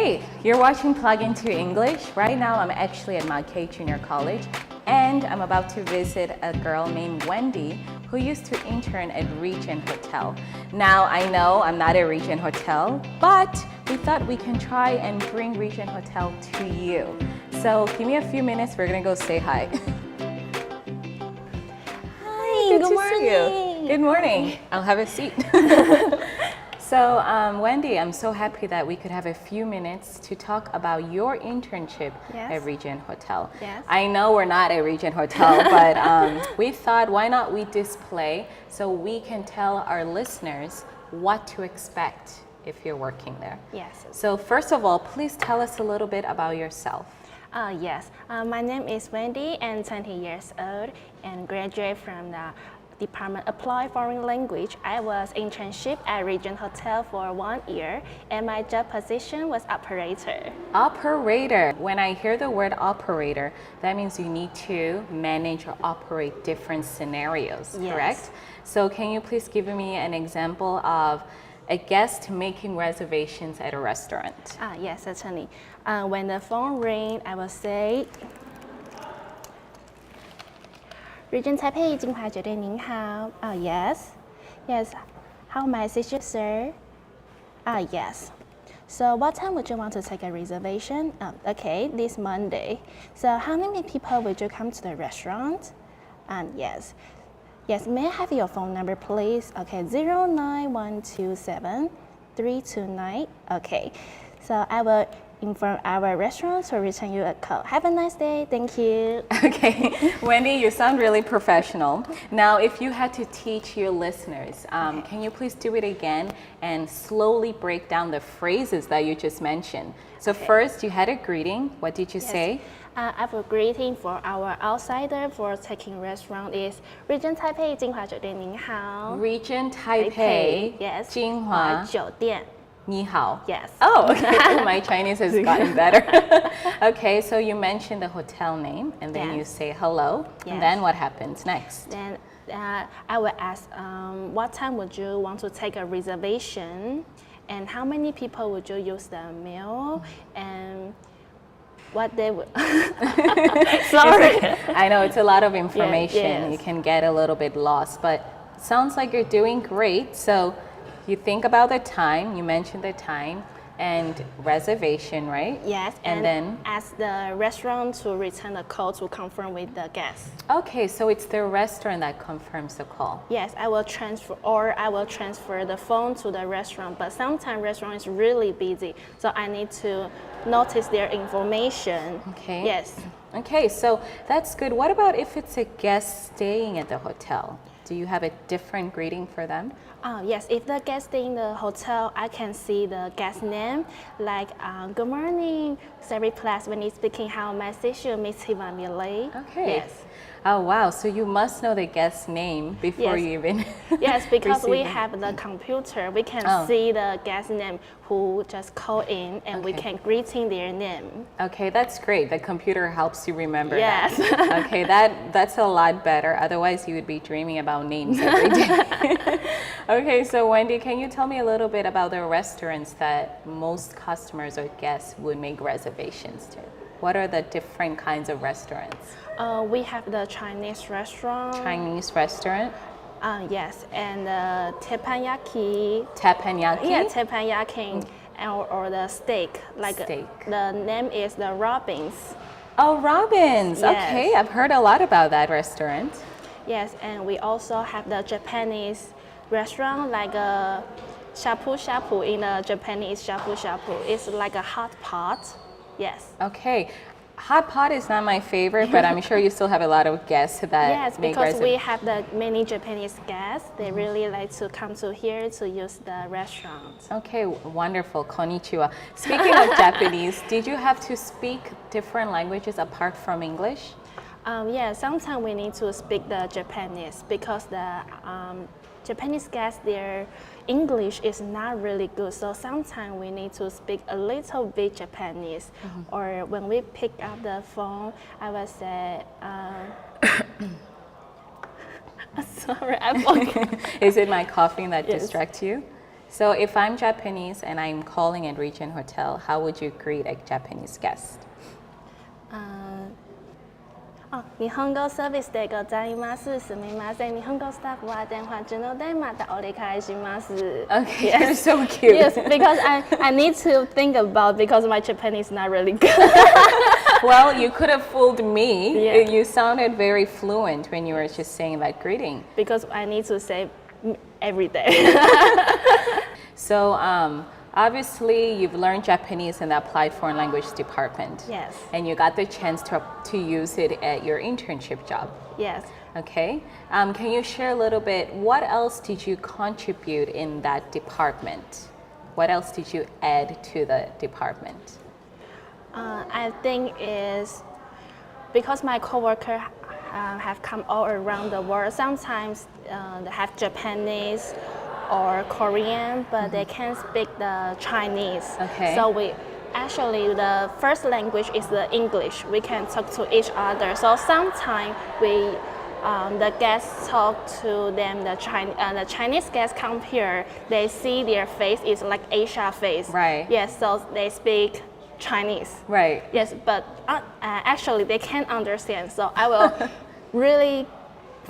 Hey, you're watching Plug Into English. Right now I'm actually at Mackay Junior College and I'm about to visit a girl named Wendy who used to intern at Regent Hotel. Now I know I'm not at Regent Hotel, but we thought we can try and bring Regent Hotel to you. So give me a few minutes, we're gonna go say hi. Hi, Good good to morning. see you. Good morning. I'll have a seat. So Wendy, I'm so happy that we could have a few minutes to talk about your internship at Regent Hotel. Yes. I know we're not at Regent Hotel, but we thought why not we display so we can tell our listeners what to expect if you're working there. Yes. So first of all, please tell us a little bit about yourself. Yes. My name is Wendy and 20 years old and graduate from the Department Applied Foreign Language. I was internship at Regent Hotel for 1 year and my job position was operator. Operator. When I hear the word operator, that means you need to manage or operate different scenarios, Yes. correct? So can you please give me an example of a guest making reservations at a restaurant? Yes, certainly. When the phone rings, I will say, Regent Taipei 金华酒店您好. Yes. Yes. How may I assist you, sir? Yes. So what time would you want to take a reservation? Okay, this Monday. So how many people would you come to the restaurant? Yes. Yes, may I have your phone number, please? Okay, 09127 329. Okay. So I will inform our restaurant to return you a call. Have a nice day. Thank you. Okay, Wendy, you sound really professional. Now, if you had to teach your listeners, can you please do it again and slowly break down the phrases that you just mentioned? So first, you had a greeting. What did you say? Our greeting for our outsider for taking restaurant is Regent Taipei 金华酒店您好. Regent Taipei, yes. 金华酒店. 你好. Yes. Oh, okay. My Chinese has gotten better. Okay, so you mentioned the hotel name, and then you say hello, and then what happens next? Then I will ask, what time would you want to take a reservation, and how many people would you use the meal, and what they would. Sorry. I know it's a lot of information. Yes. You can get a little bit lost, but it sounds like you're doing great. So you think about the time, you mentioned the time and reservation, right? Yes, and then ask the restaurant to return the call to confirm with the guest. Okay, so it's the restaurant that confirms the call. Yes, I will transfer the phone to the restaurant, but sometimes restaurant is really busy, so I need to notice their information. Okay. Yes. Okay, so that's good. What about if it's a guest staying at the hotel? Do you have a different greeting for them? Yes, if the guest stay in the hotel, I can see the guest name, like good morning, every class when he's speaking, how may I assist you, Miss Hivamile. Okay. Yes. Oh wow, so you must know the guest's name before you even Yes, because we have the computer, we can see the guest name who just call in and we can greeting their name. Okay, that's great. The computer helps you remember that. Okay, that's a lot better. Otherwise you would be dreaming about names every day. Okay, so Wendy, can you tell me a little bit about the restaurants that most customers or guests would make reservations to? What are the different kinds of restaurants? We have the Chinese restaurant. Chinese restaurant? Yes, and teppanyaki. Teppanyaki? Yeah, teppanyaki or the steak. Steak. The name is the Robins. Oh, Robins. Yes. Okay, I've heard a lot about that restaurant. Yes, and we also have the Japanese restaurant, like a shapu shapu in the Japanese shapu shapu. It's like a hot pot. Yes. Okay. Hot pot is not my favorite, but I'm sure you still have a lot of guests that make because we have the many Japanese guests. They really like to come to here to use the restaurant. Okay, wonderful. Konnichiwa. Speaking of Japanese, did you have to speak different languages apart from English? Yeah, sometimes we need to speak the Japanese because the Japanese guests, their English is not really good. So sometimes we need to speak a little bit Japanese. Or when we pick up the phone, I will say, sorry, I forgot. Is it my coughing that distracts you? So if I'm Japanese and I'm calling at Regent Hotel, how would you greet a Japanese guest? 日本語サービスでございます。すみません。日本語スタッフは電話中のでまたお願いします。Okay, you're so cute. Yes, because I need to think about because my Japanese is not really good. Well, you could have fooled me. Yeah. You sounded very fluent when you were just saying that greeting. Because I need to say every day. So, obviously, you've learned Japanese in the Applied Foreign Language Department. Yes. And you got the chance to use it at your internship job. Yes. Okay. Can you share a little bit, what else did you contribute in that department? What else did you add to the department? I think is because my coworker have come all around the world. Sometimes they have Japanese or Korean, but they can't speak the Chinese. Okay. So we actually the first language is the English. We can talk to each other. So sometimes we the guests talk to them. The Chinese guests come here. They see their face is like Asia face. Right. Yes. So they speak Chinese. Right. Yes, but actually they can't understand. So I will really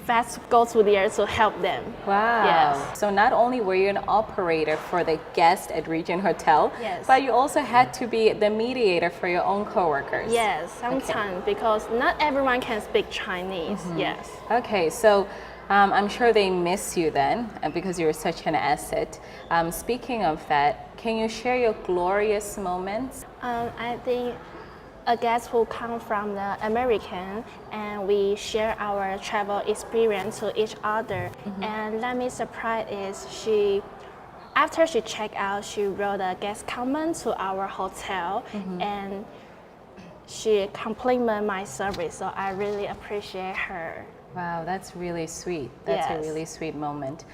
fast go to there to help them. Wow. Yes. So not only were you an operator for the guest at Regent Hotel, Yes. but you also had to be the mediator for your own coworkers. Yes, sometimes because not everyone can speak Chinese. Yes. Okay, so I'm sure they miss you then because you're such an asset. Speaking of that, can you share your glorious moments? I think a guest who come from the American and we share our travel experience to each other. And let me surprise is after she checked out, she wrote a guest comment to our hotel and she complimented my service. So I really appreciate her. Wow, that's really sweet. That's Yes. a really sweet moment.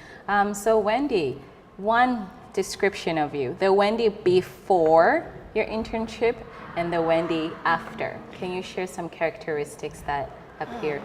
So Wendy, one description of you, the Wendy before your internship and the Wendy after. Can you share some characteristics that appeared?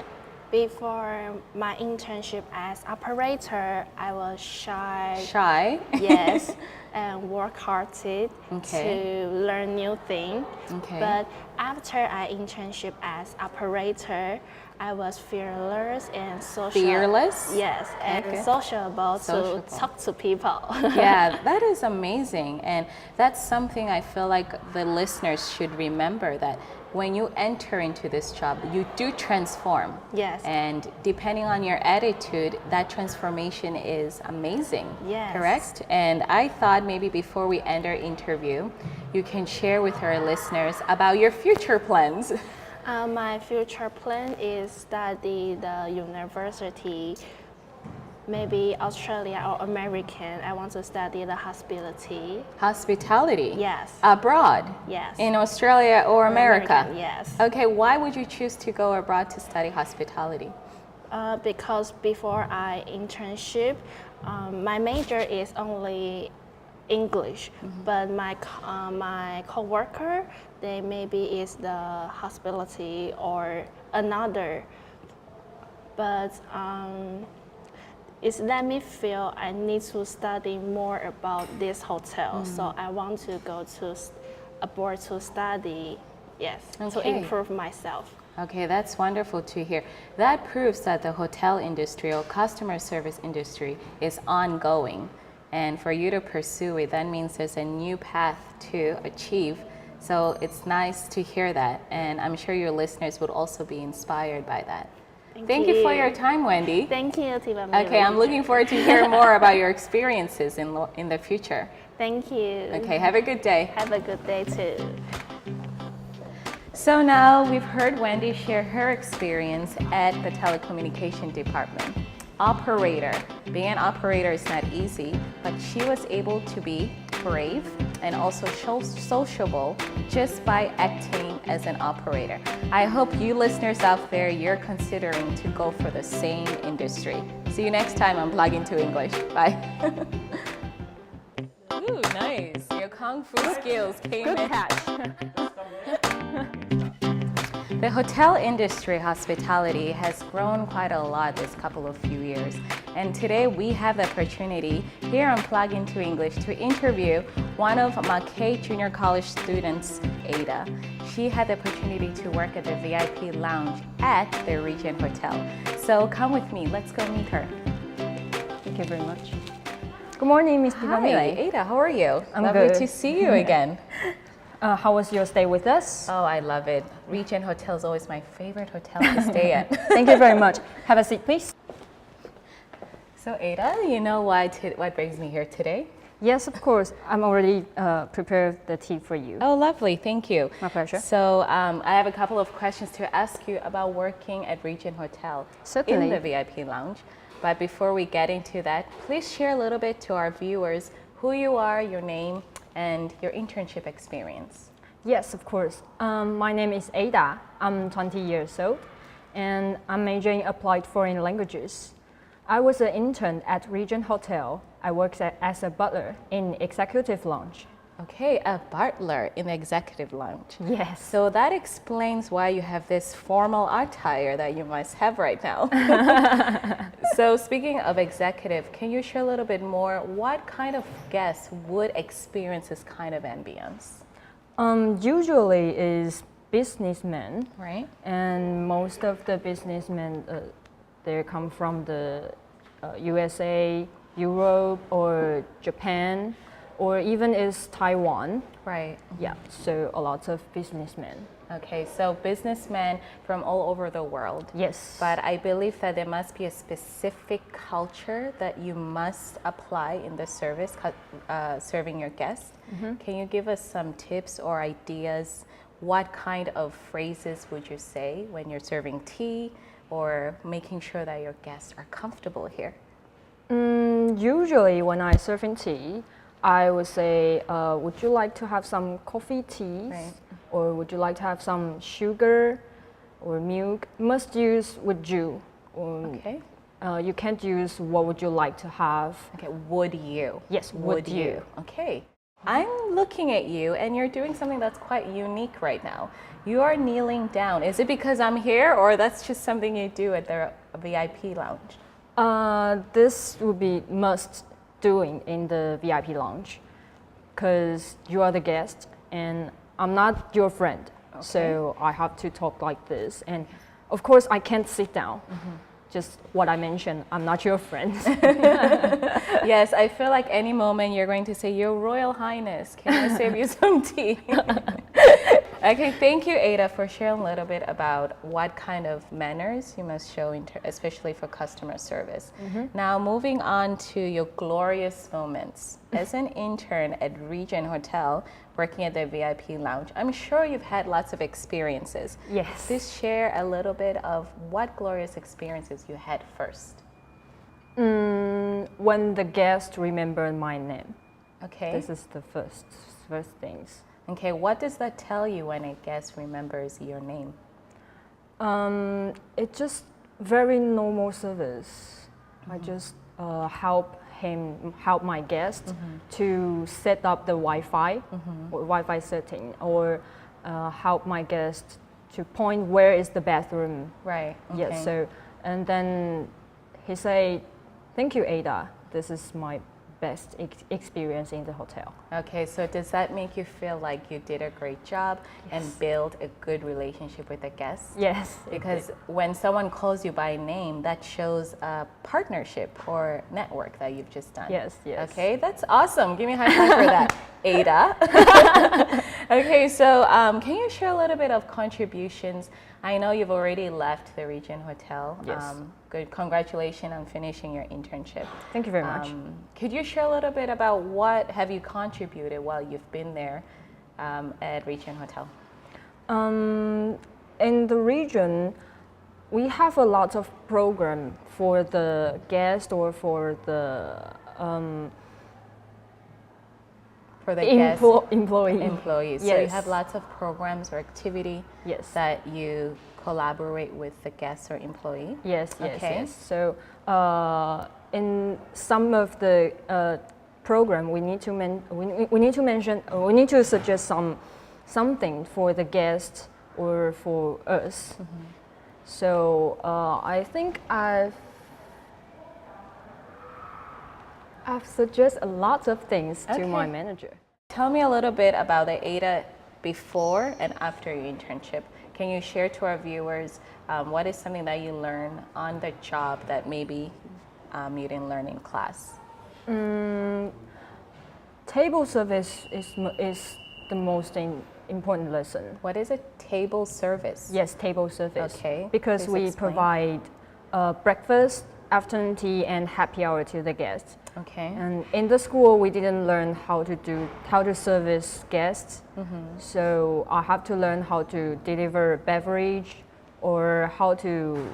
Before my internship as operator, I was shy. Shy? Yes, and work hard Okay. to learn new things. Okay. But after I internship as operator, I was fearless and social. Fearless? Yes, and Okay. sociable Sociable. to talk to people. Yeah, that is amazing. And that's something I feel like the listeners should remember, that when you enter into this job, you do transform. Yes. And depending on your attitude, that transformation is amazing. Yes. Correct? And I thought maybe before we end our interview, you can share with our listeners about your future plans. My future plan is study the university, maybe Australia or American. I want to study the hospitality. Hospitality? Yes. Abroad? Yes. In Australia or America? American, yes. Okay, why would you choose to go abroad to study hospitality? Because before I internship, my major is only English, but my coworker, they maybe is the hospitality or another. But it's let me feel I need to study more about this hotel. So I want to go to abroad to study, yes, to Okay. improve myself. Okay, that's wonderful to hear. That proves that the hotel industry or customer service industry is ongoing. And for you to pursue it, that means there's a new path to achieve. So it's nice to hear that. And I'm sure your listeners would also be inspired by that. Thank you for your time, Wendy. Thank you, Tiva. Okay, I'm looking forward to hear more about your experiences in the future. Thank you. Okay, have a good day. Have a good day too. So now we've heard Wendy share her experience at the telecommunication department. Operator. Being an operator is not easy, but she was able to be brave and also sociable just by acting as an operator. I hope you listeners out there, you're considering to go for the same industry. See you next time on Plug into English. Bye. Ooh, nice. Your Kung Fu skills came in. The hotel industry, hospitality, has grown quite a lot this couple of few years. And today we have the opportunity here on Plug Into English to interview one of Mackay Junior College students, Ada. She had the opportunity to work at the VIP lounge at the Regent Hotel. So come with me, let's go meet her. Thank you very much. Good morning, Ms. Hi, Dinamile. Ada, how are you? I'm Lovely good. to see you again. How was your stay with us? Oh, I love it. Regent Hotel is always my favorite hotel to stay at. Thank you very much. Have a seat, please. So Ada, you know what brings me here today? Yes, of course. I'm already prepared the tea for you. Oh, lovely. Thank you. My pleasure. So I have a couple of questions to ask you about working at Regent Hotel Certainly. in the VIP lounge. But before we get into that, please share a little bit to our viewers who you are, your name, and your internship experience. Yes, of course. My name is Ada. I'm 20 years old, and I'm majoring applied foreign languages. I was an intern at Regent Hotel. I worked as a butler in executive lounge. Okay, a butler in the executive lounge. Yes. So that explains why you have this formal attire that you must have right now. So speaking of executive, can you share a little bit more? What kind of guests would experience this kind of ambience? Usually is businessmen, Right? and most of the businessmen they come from the USA, Europe, or Japan, or even is Taiwan. Right. Yeah, so a lot of businessmen. Okay, so businessmen from all over the world. Yes. But I believe that there must be a specific culture that you must apply in the service, serving your guests. Can you give us some tips or ideas? What kind of phrases would you say when you're serving tea or making sure that your guests are comfortable here? Usually when I serving tea, I would say, would you like to have some coffee teas? Right. Or would you like to have some sugar or milk? Must use would you. Okay. You can't use what would you like to have. Okay, would you? Yes, would you. Okay. I'm looking at you and you're doing something that's quite unique right now. You are kneeling down. Is it because I'm here or that's just something you do at the VIP lounge? This would be must doing in the VIP lounge because you are the guest and I'm not your friend. Okay. So I have to talk like this. And of course, I can't sit down. Just what I mentioned, I'm not your friend. Yes, I feel like any moment you're going to say, Your Royal Highness, can I save you some tea? Okay, thank you, Ada, for sharing a little bit about what kind of manners you must show, especially for customer service. Now, moving on to your glorious moments. As an intern at Regent Hotel, working at the VIP lounge, I'm sure you've had lots of experiences. Yes. Please share a little bit of what glorious experiences you had first. When the guest remembered my name. Okay. This is the first things. Okay, what does that tell you when a guest remembers your name? It's just very normal service. I just help my guest to set up the Wi-Fi, or Wi-Fi setting, or help my guest to point where is the bathroom. Right. Okay. Yes. So and then he say, "Thank you, Ada. This is my best experience in the hotel." Okay, so does that make you feel like you did a great job and build a good relationship with the guests? Yes. Because when someone calls you by name, that shows a partnership or network that you've just done. Yes, yes. Okay, that's awesome. Give me a high five for that, Ada. Okay, so can you share a little bit of contributions? I know you've already left the Regent Hotel. Yes. Good. Congratulations on finishing your internship. Thank you very much. Could you share a little bit about what have you contributed while you've been there at Regent Hotel? In the region, we have a lot of program for the guest or for the employees. Yes. So you have lots of programs or activity Yes. that you collaborate with the guests or employee. Yes, yes, Okay. yes. So in some of the program, we need to suggest something for the guest or for us. So I think I've suggested a lot of things to my Okay. manager. Tell me a little bit about the Ada before and after your internship. Can you share to our viewers what is something that you learn on the job that maybe you didn't learn in class? Table service is the most important lesson. What is a table service? Yes, table service. Okay, Because please we explain. provide breakfast, afternoon tea, and happy hour to the guests. Okay. And in the school, we didn't learn how to service guests. So I have to learn how to deliver beverage, or how to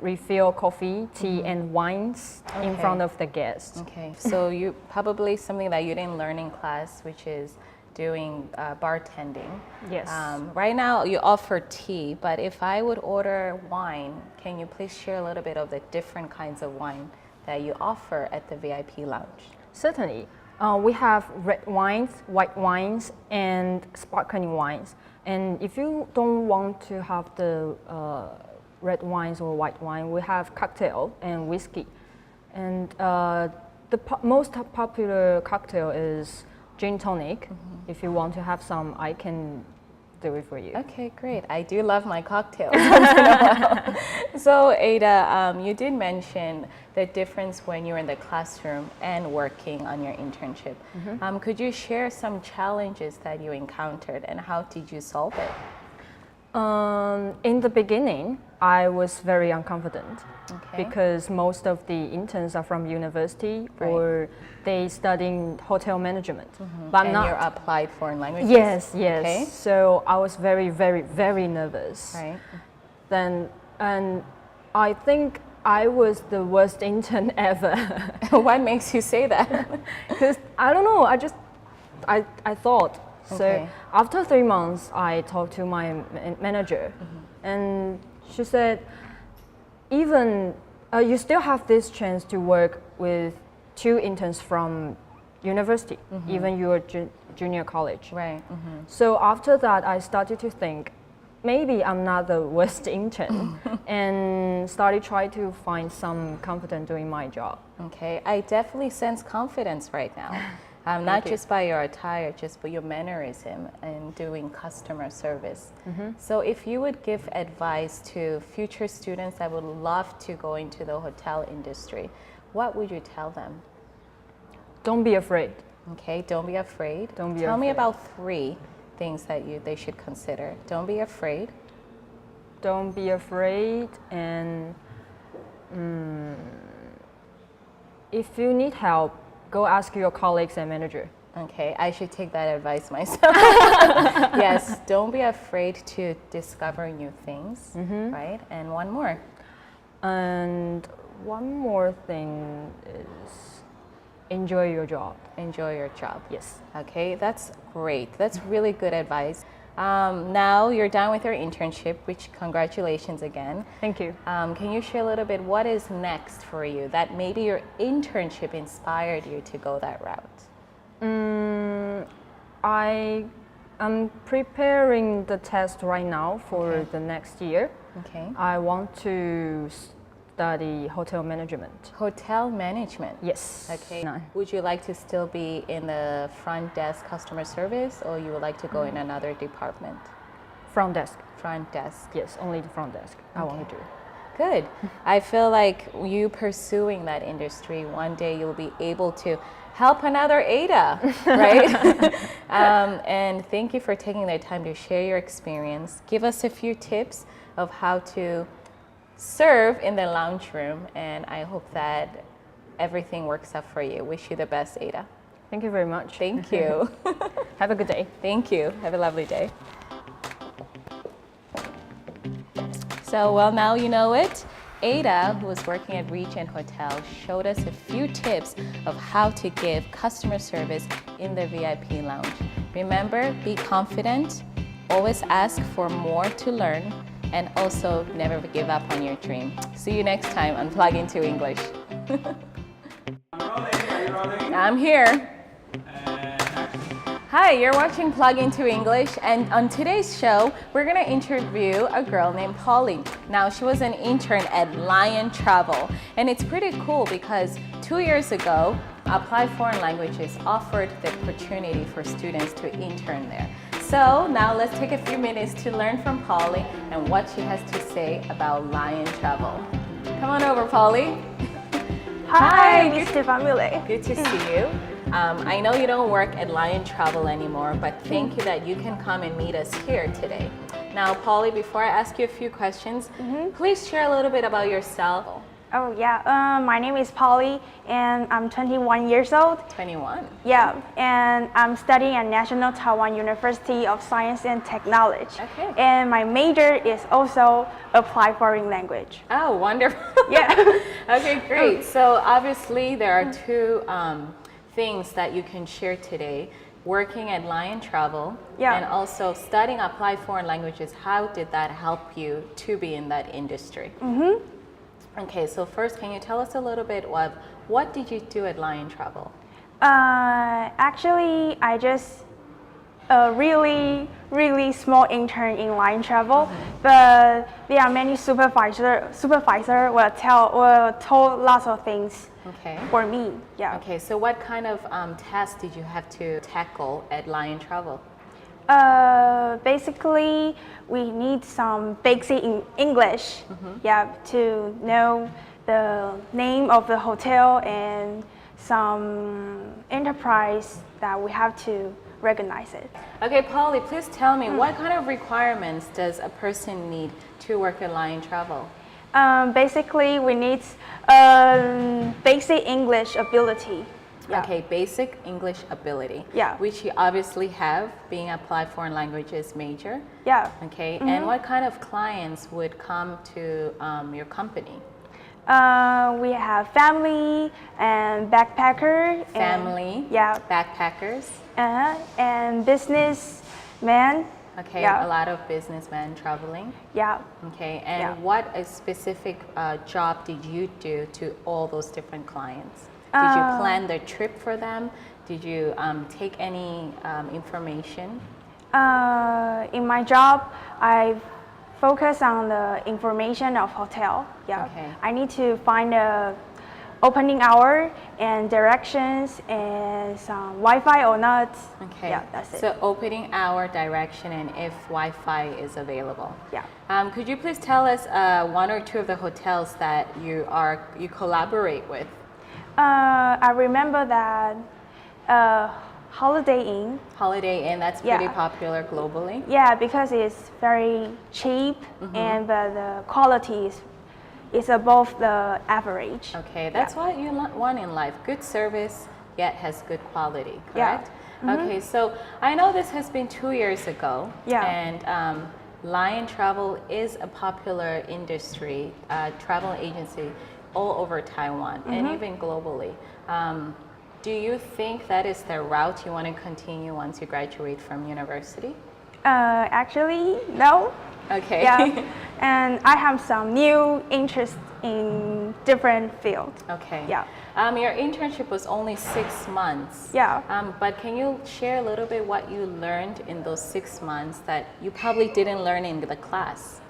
refill coffee, tea, and wines in Okay. front of the guests. Okay. So you probably something that you didn't learn in class, which is doing bartending. Yes. Right now you offer tea, but if I would order wine, can you please share a little bit of the different kinds of wine that you offer at the VIP lounge? Certainly. We have red wines, white wines, and sparkling wines. And if you don't want to have the red wines or white wine, we have cocktail and whiskey. And the most popular cocktail is gin tonic. If you want to have some, I can do it for you. Okay, great. I do love my cocktails once in a while. So Ada, you did mention the difference when you're in the classroom and working on your internship. Could you share some challenges that you encountered and how did you solve it? In the beginning, I was very unconfident Okay. because most of the interns are from university Right. or they studying hotel management. But I'm And not. you're applied foreign languages? Yes, yes. Okay. So I was very, very, very nervous. Right. Then, and I think I was the worst intern ever What makes you say that? because I don't know. I thought. So Okay. after 3 months, I talked to my manager, and she said, even you still have this chance to work with 2 interns from university, even your junior college. Right. So after that, I started to think, maybe I'm not the worst intern, and started trying to find some confidence doing my job. Okay. I definitely sense confidence right now. Not you. just by your attire, just by your mannerism and doing customer service. So if you would give advice to future students that would love to go into the hotel industry, what would you tell them? Don't be afraid. Okay, don't be afraid. Don't be Tell me afraid. about 3 things that they should consider. Don't be afraid. Don't be afraid, and if you need help, go ask your colleagues and manager. Okay, I should take that advice myself. Yes, don't be afraid to discover new things, right? And one more. And one more thing is enjoy your job. Enjoy your job. Yes. Okay, that's great. That's really good advice. Now you're done with your internship, which congratulations again. Thank you. Can you share a little bit what is next for you that maybe your internship inspired you to go that route? I am preparing the test right now for Okay. the next year. Okay. I want to study hotel management. Hotel management. Yes. Okay. No. Would you like to still be in the front desk customer service or you would like to go in another department? Front desk. Front desk. Yes, only the front desk. I want to do. Good. I feel like you pursuing that industry, one day you'll be able to help another Ada, right? And thank you for taking the time to share your experience. Give us a few tips of how to serve in the lounge room, and I hope that everything works out for you. Wish you the best, Ada. Thank you very much. Thank you. Have a good day. Thank you. Have a lovely day. So, well, now you know it. Ada, who was working at Regent Hotel, showed us a few tips of how to give customer service in the VIP lounge. Remember, be confident, always ask for more to learn, and also never give up on your dream. See you next time on Plug Into English. I'm here. Hi, you're watching Plug Into English, and on today's show, we're gonna interview a girl named Pauline. Now, she was an intern at Lion Travel, and it's pretty cool because 2 years ago, Apply Foreign Languages offered the opportunity for students to intern there. So now let's take a few minutes to learn from Polly and what she has to say about Lion Travel. Come on over, Polly. Hi, Mr. Family. Good to see you. I know you don't work at Lion Travel anymore, but thank you that you can come and meet us here today. Now, Polly, before I ask you a few questions, please share a little bit about yourself. Oh yeah, my name is Polly and I'm 21 years old. 21. Yeah, and I'm studying at National Taiwan University of Science and Technology. Okay. And my major is also Applied Foreign Language. Oh, wonderful. Yeah. Okay, great. So obviously there are two things that you can share today. Working at Lion Travel and also studying Applied Foreign Languages. How did that help you to be in that industry? Okay, so first, can you tell us a little bit of what did you do at Lion Travel? Actually, I just a really small intern in Lion Travel, but there are many supervisor will tell lots of things for me. Yeah. Okay, so what kind of tasks did you have to tackle at Lion Travel? Basically, we need some basic English, to know the name of the hotel and some enterprise that we have to recognize it. Okay, Polly, please tell me what kind of requirements does a person need to work at Lion Travel? Basically, we need basic English ability. Yeah. Okay, basic English ability. Yeah. Which you obviously have, being Applied Foreign Languages major. Yeah. Okay, and what kind of clients would come to your company? We have family and backpacker. Family. And, backpackers. And businessmen. Okay, a lot of businessmen traveling. Yeah. Okay, and what a specific job did you do to all those different clients? Did you plan the trip for them? Did you take any information? In my job, I focus on the information of hotel. Yeah. Okay. I need to find the opening hour and directions and some Wi-Fi or not. Okay. Yeah, that's it. So opening hour, direction, and if Wi-Fi is available. Yeah. Could you please tell us one or two of the hotels that you collaborate with? I remember that Holiday Inn. Holiday Inn, that's pretty popular globally. Yeah, because it's very cheap and the quality is above the average. Okay, that's what you want in life. Good service, yet has good quality, correct? Yeah. Okay, so I know this has been 2 years ago. Yeah. And Lion Travel is a popular industry, travel agency all over Taiwan and even globally. Do you think that is the route you want to continue once you graduate from university? Actually, no. Okay. Yeah, and I have some new interest in different fields. Okay. Yeah. Your internship was only 6 months. Yeah. But can you share a little bit what you learned in those 6 months that you probably didn't learn in the class?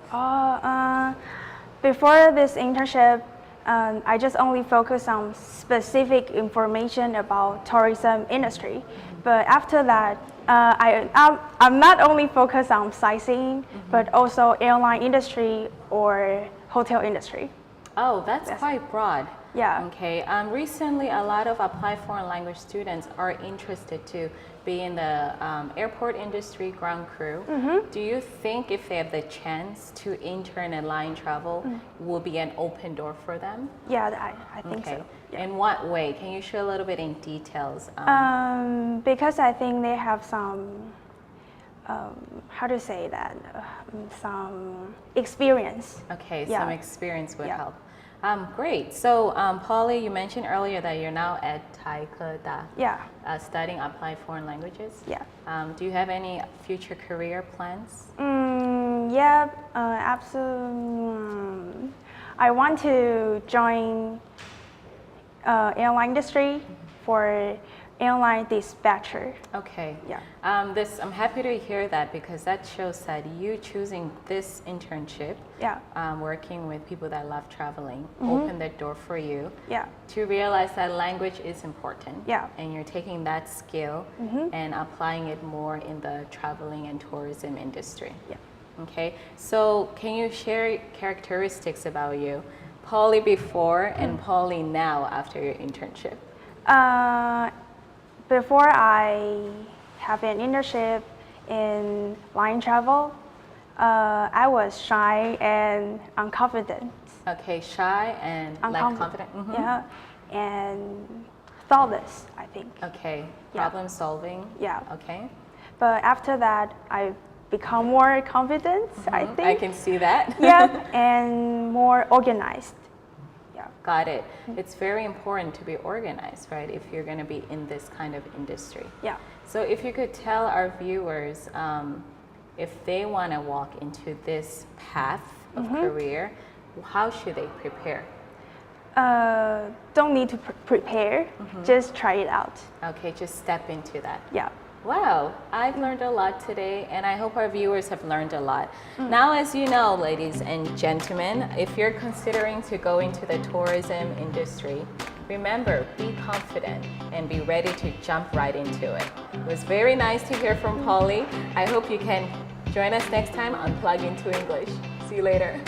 Before this internship, I just only focus on specific information about tourism industry. But after that, I'm not only focused on sightseeing, but also airline industry or hotel industry. Oh, that's quite broad. Yeah. Okay. Recently, a lot of Applied Foreign Language students are interested to be in the airport industry, ground crew. Do you think if they have the chance to intern at Lion Travel, will be an open door for them? Yeah, I think so. Yeah. In what way? Can you share a little bit in details? Because I think they have some, how to say that, some experience. Okay, Yeah. some experience would Yeah. help. Great. So, Polly, you mentioned earlier that you're now at Taikeda, Yeah. studying Applied Foreign Languages. Yeah. Do you have any future career plans? Yeah, absolutely. I want to join airline industry for airline dispatcher. Okay. Yeah. I'm happy to hear that because that shows that you choosing this internship, Yeah. working with people that love traveling, opened the door for you Yeah. to realize that language is important. Yeah. And you're taking that skill and applying it more in the traveling and tourism industry. Yeah. Okay. So can you share characteristics about you, Polly before and Polly now after your internship? Before I have an internship in line travel, I was shy and unconfident. Okay, shy and lack confident. Yeah, and thoughtless, I think. Okay, Yeah. problem solving. Yeah. Okay. But after that, I become more confident, I think. I can see that. Yeah, and more organized. Yeah. Got it. It's very important to be organized, right? If you're going to be in this kind of industry. Yeah. So if you could tell our viewers, if they want to walk into this path of career, how should they prepare? Don't need to prepare, just try it out. Okay, just step into that. Yeah. Wow, I've learned a lot today, and I hope our viewers have learned a lot. Now, as you know, ladies and gentlemen, if you're considering to go into the tourism industry, remember, be confident and be ready to jump right into it. It was very nice to hear from Polly. I hope you can join us next time on Plug Into English. See you later.